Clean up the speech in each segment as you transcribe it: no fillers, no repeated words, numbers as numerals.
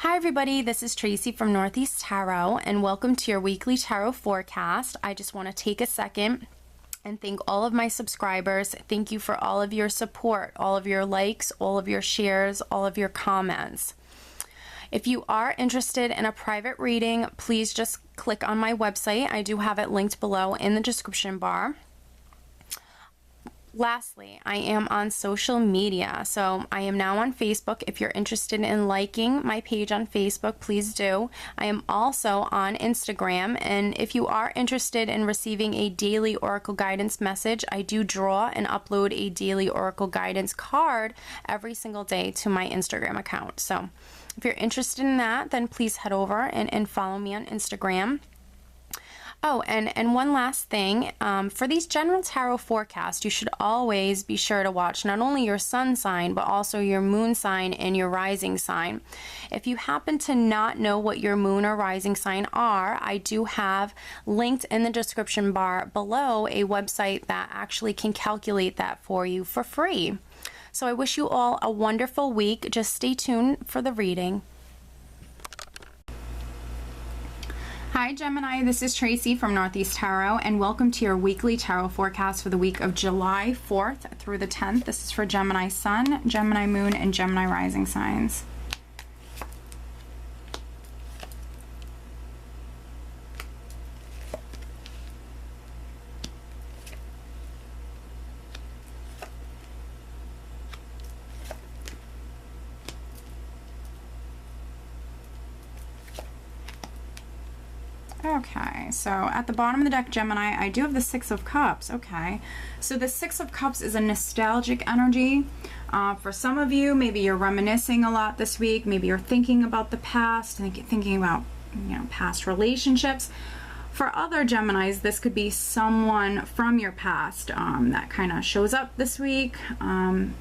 Hi everybody, this is Tracy from Northeast Tarot and welcome to your weekly tarot forecast. I just want to take a second and thank all of my subscribers. Thank you for all of your support, all of your likes, all of your shares, all of your comments. If you are interested in a private reading, please just click on my website. I do have it linked below in the description bar. Lastly, I am on social media, so I am now on Facebook. If you're interested in liking my page on Facebook, please do. I am also on Instagram, and if you are interested in receiving a daily Oracle guidance message, I do draw and upload a daily Oracle guidance card every single day to my Instagram account. So if you're interested in that, then please head over and follow me on Instagram. Oh, and one last thing, for these general tarot forecasts, you should always be sure to watch not only your sun sign, but also your moon sign and your rising sign. If you happen to not know what your moon or rising sign are, I do have linked in the description bar below a website that actually can calculate that for you for free. So I wish you all a wonderful week. Just stay tuned for the reading. Hi Gemini, this is Tracy from Northeast Tarot and welcome to your weekly tarot forecast for the week of July 4th through the 10th. This is for Gemini Sun, Gemini Moon, and Gemini Rising signs. Okay, so at the bottom of the deck, Gemini, I do have the Six of Cups. Okay, so the Six of Cups is a nostalgic energy. For some of you, maybe you're reminiscing a lot this week. Maybe you're thinking about the past, thinking about, past relationships. For other Geminis, this could be someone from your past that kind of shows up this week. And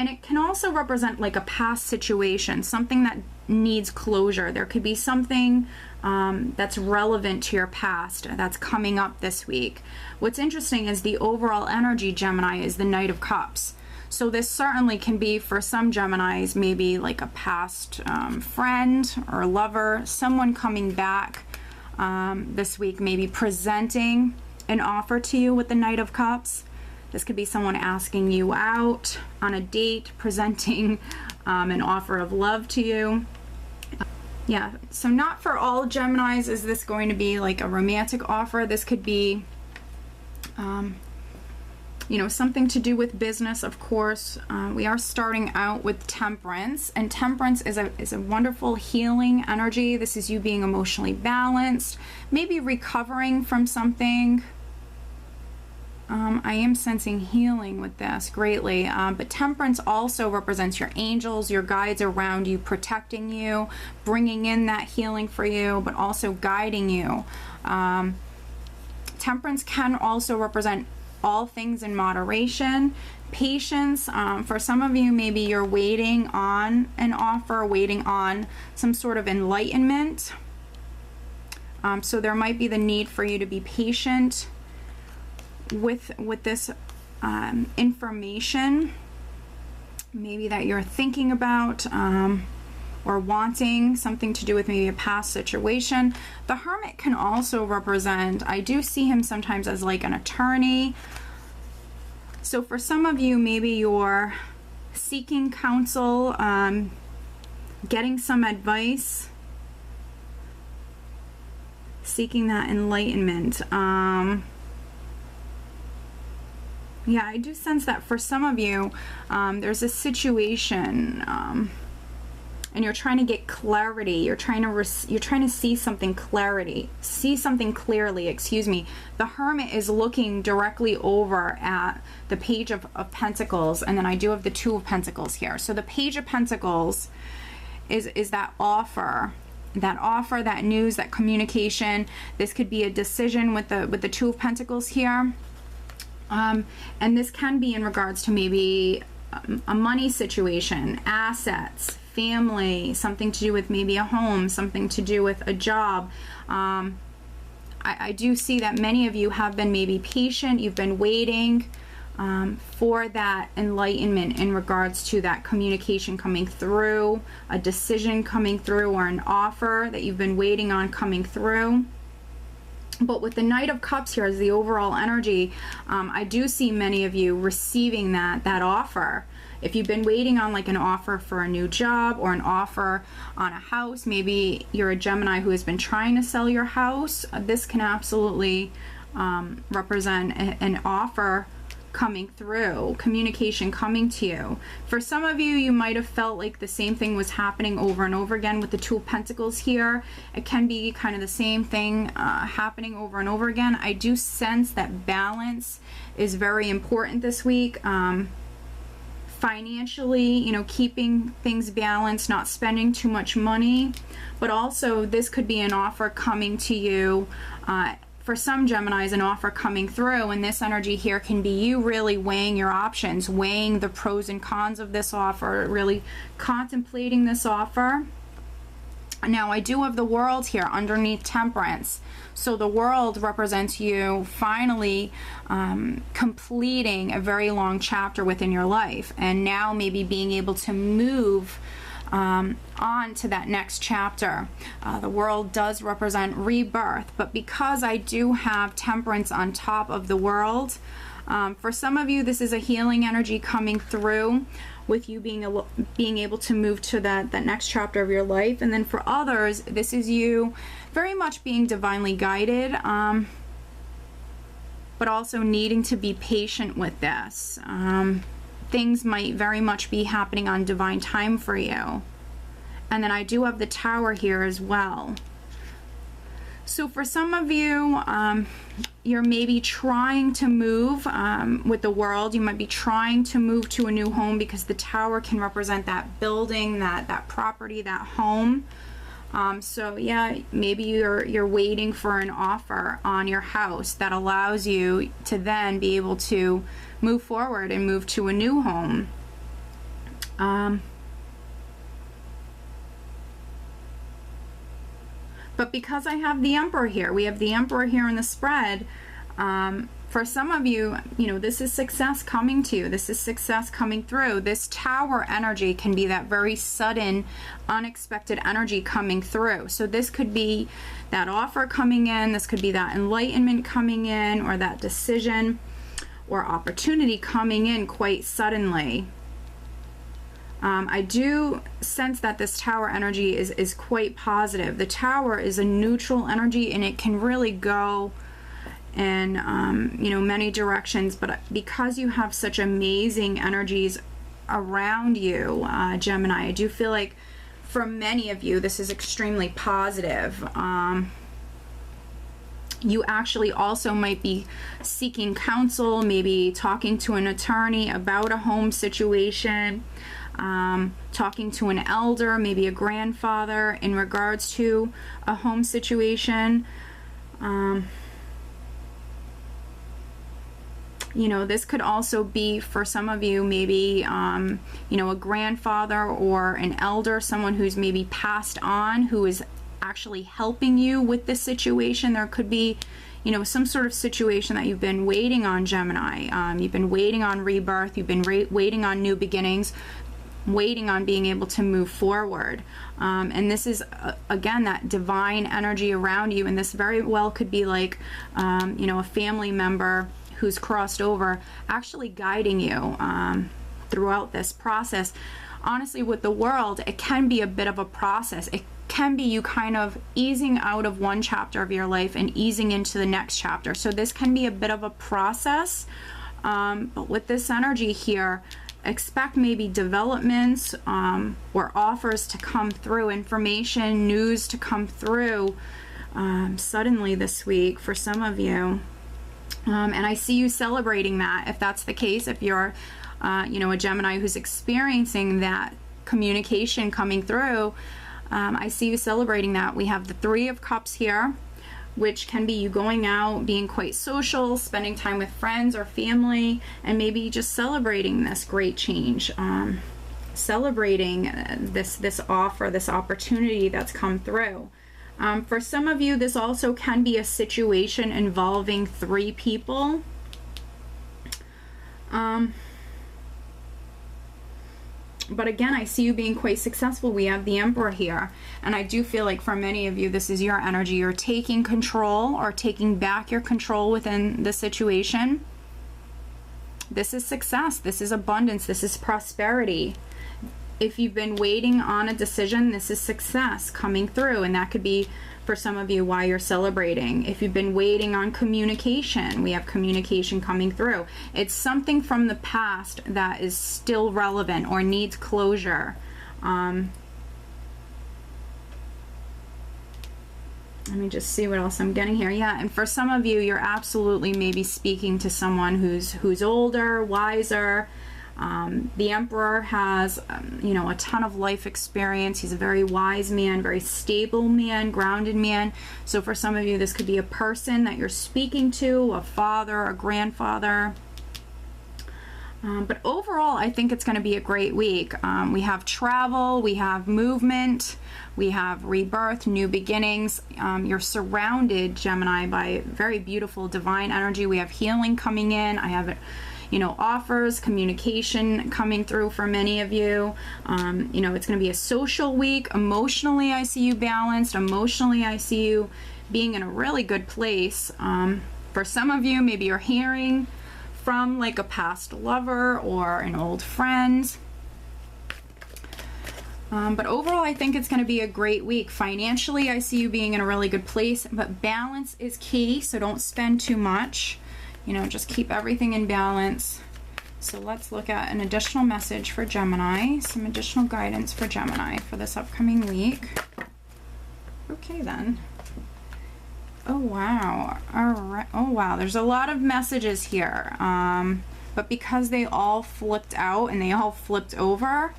it can also represent like a past situation, something that needs closure. There could be something that's relevant to your past that's coming up this week. What's interesting is the overall energy, Gemini, is the Knight of Cups. So this certainly can be for some Geminis, maybe like a past friend or lover, someone coming back this week, maybe presenting an offer to you with the Knight of Cups. This could be someone asking you out on a date, presenting an offer of love to you. Yeah, so not for all Geminis is this going to be like a romantic offer. This could be, something to do with business, of course. We are starting out with Temperance, and Temperance is a wonderful healing energy. This is you being emotionally balanced, maybe recovering from something. I am sensing healing with this greatly, but Temperance also represents your angels, your guides around you, protecting you, bringing in that healing for you, but also guiding you. Temperance can also represent all things in moderation. Patience, for some of you, maybe you're waiting on an offer, waiting on some sort of enlightenment. So there might be the need for you to be patient with this information maybe that you're thinking about or wanting, something to do with maybe a past situation. The Hermit can also represent, I do see him sometimes as like an attorney. So for some of you, maybe you're seeking counsel, getting some advice, seeking that enlightenment. Yeah, I do sense that for some of you, there's a situation, and you're trying to get clarity. You're trying to see something clearly. Excuse me. The Hermit is looking directly over at the Page of Pentacles, and then I do have the Two of Pentacles here. So the Page of Pentacles is that offer. That news, that communication. This could be a decision with the Two of Pentacles here. And this can be in regards to maybe a money situation, assets, family, something to do with maybe a home, something to do with a job. I do see that many of you have been maybe patient, you've been waiting, for that enlightenment in regards to that communication coming through, a decision coming through, or an offer that you've been waiting on coming through. But with the Knight of Cups here as the overall energy, I do see many of you receiving that offer. If you've been waiting on like an offer for a new job or an offer on a house, maybe you're a Gemini who has been trying to sell your house, this can absolutely represent an offer coming through, communication coming to you. For some of you, you might have felt like the same thing was happening over and over again with the Two of Pentacles here. It can be kind of the same thing happening over and over again. I do sense that balance is very important this week. Financially, you know, keeping things balanced, not spending too much money, but also this could be an offer coming to you. For some Geminis, an offer coming through, and this energy here can be you really weighing your options, weighing the pros and cons of this offer, really contemplating this offer. Now, I do have the World here underneath Temperance. So the World represents you finally completing a very long chapter within your life, and now maybe being able to move on to that next chapter. The World does represent rebirth, but because I do have Temperance on top of the World, for some of you this is a healing energy coming through with you being able to move to that next chapter of your life. And then for others, this is you very much being divinely guided, but also needing to be patient with this. Things might very much be happening on divine time for you. And then I do have the Tower here as well. So for some of you, you're maybe trying to move with the World. You might be trying to move to a new home because the Tower can represent that building, that property, that home. So yeah, maybe you're waiting for an offer on your house that allows you to then be able to move forward and move to a new home. But because I have the Emperor here, we have the Emperor here in the spread, for some of you, you know, this is success coming to you. This is success coming through. This Tower energy can be that very sudden, unexpected energy coming through. So this could be that offer coming in, this could be that enlightenment coming in, or that decision or opportunity coming in quite suddenly. I do sense that this Tower energy is quite positive. The Tower is a neutral energy, and it can really go in you know, many directions. But because you have such amazing energies around you, Gemini, I do feel like for many of you this is extremely positive. You actually also might be seeking counsel, maybe talking to an attorney about a home situation. Talking to an elder, maybe a grandfather, in regards to a home situation. You know, this could also be for some of you, maybe you know, a grandfather or an elder, someone who's maybe passed on, who is actually helping you with this situation. There could be, you know, some sort of situation that you've been waiting on, Gemini. You've been waiting on rebirth, you've been waiting on new beginnings, waiting on being able to move forward. And this is again that divine energy around you, and this very well could be like you know, a family member who's crossed over actually guiding you throughout this process. Honestly, with the World, it can be a bit of a process. It can be you kind of easing out of one chapter of your life and easing into the next chapter. So this can be a bit of a process, but with this energy here, expect maybe developments or offers to come through, information, news to come through suddenly this week for some of you. And I see you celebrating that, if that's the case. If you're you know, a Gemini who's experiencing that communication coming through, I see you celebrating that. We have the Three of Cups here, which can be you going out, being quite social, spending time with friends or family, and maybe just celebrating this great change, celebrating this offer, this opportunity that's come through. For some of you, this also can be a situation involving three people. But again, I see you being quite successful. We have the Emperor here. And I do feel like for many of you, this is your energy. You're taking control or taking back your control within the situation. This is success. This is abundance. This is prosperity. If you've been waiting on a decision, this is success coming through. And that could be, for some of you, why you're celebrating. If you've been waiting on communication, we have communication coming through. It's something from the past that is still relevant or needs closure. Let me just see what else I'm getting here. Yeah, and for some of you, you're absolutely maybe speaking to someone who's older, wiser. The Emperor has, you know, a ton of life experience. He's a very wise man, very stable man, grounded man. So for some of you, this could be a person that you're speaking to, a father, a grandfather. But overall, I think it's going to be a great week. We have travel, we have movement, we have rebirth, new beginnings. You're surrounded, Gemini, by very beautiful divine energy. We have healing coming in. I have, you know, offers, communication coming through for many of you. You know, it's going to be a social week. Emotionally, I see you balanced. Emotionally, I see you being in a really good place. For some of you, maybe you're hearing from like a past lover or an old friend. But overall, I think it's going to be a great week. Financially, I see you being in a really good place, but balance is key, so don't spend too much. You know, just keep everything in balance. So let's look at an additional message for Gemini, some additional guidance for Gemini for this upcoming week. Okay, then. Oh, wow. All right. Oh, wow. There's a lot of messages here. But because they all flipped out and they all flipped over,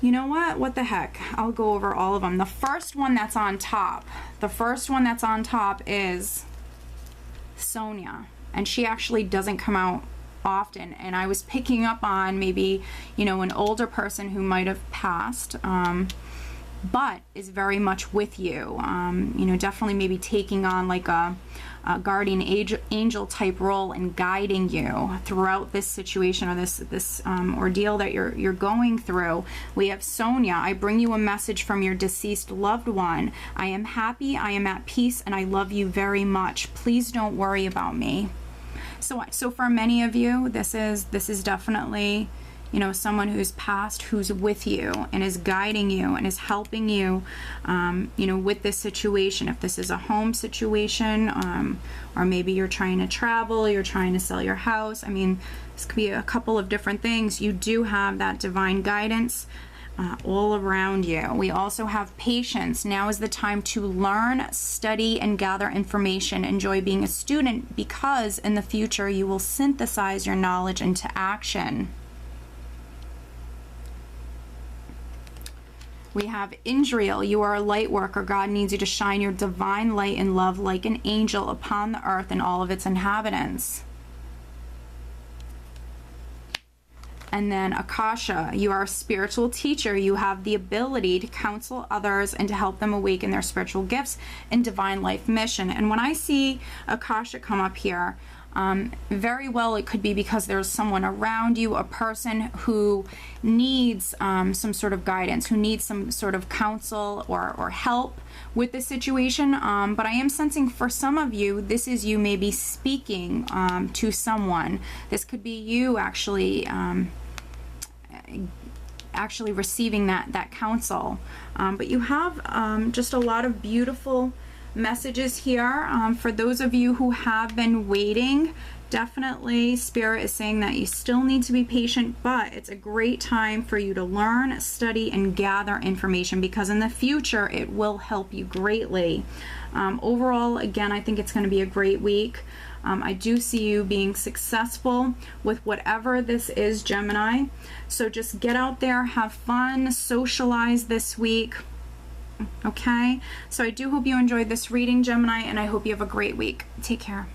you know what? What the heck? I'll go over all of them. The first one that's on top, is Sonia. And she actually doesn't come out often. And I was picking up on maybe, you know, an older person who might have passed, but is very much with you. You know, definitely maybe taking on like a guardian angel type role and guiding you throughout this situation or this ordeal that you're going through. We have Sonia. I bring you a message from your deceased loved one. I am happy, I am at peace, and I love you very much. Please don't worry about me. So for many of you, this is definitely, you know, someone who's passed, who's with you and is guiding you and is helping you, you know, with this situation. If this is a home situation, or maybe you're trying to travel, you're trying to sell your house. I mean, this could be a couple of different things. You do have that divine guidance all around you. We also have patience. Now is the time to learn, study, and gather information. Enjoy being a student, because in the future you will synthesize your knowledge into action. We have Indriel. You are a light worker. God needs you to shine your divine light and love like an angel upon the earth and all of its inhabitants. And then Akasha, you are a spiritual teacher. You have the ability to counsel others and to help them awaken their spiritual gifts and divine life mission. And when I see Akasha come up here, very well it could be because there's someone around you, a person who needs some sort of guidance, who needs some sort of counsel or help with this situation. But I am sensing for some of you, this is you maybe speaking to someone. This could be you actually receiving that counsel. But you have just a lot of beautiful messages here. For those of you who have been waiting, definitely Spirit is saying that you still need to be patient, but it's a great time for you to learn, study, and gather information, because in the future it will help you greatly. Overall, again, I think it's going to be a great week. I do see you being successful with whatever this is, Gemini. So just get out there, have fun, socialize this week. Okay, so I do hope you enjoyed this reading, Gemini, and I hope you have a great week. Take care.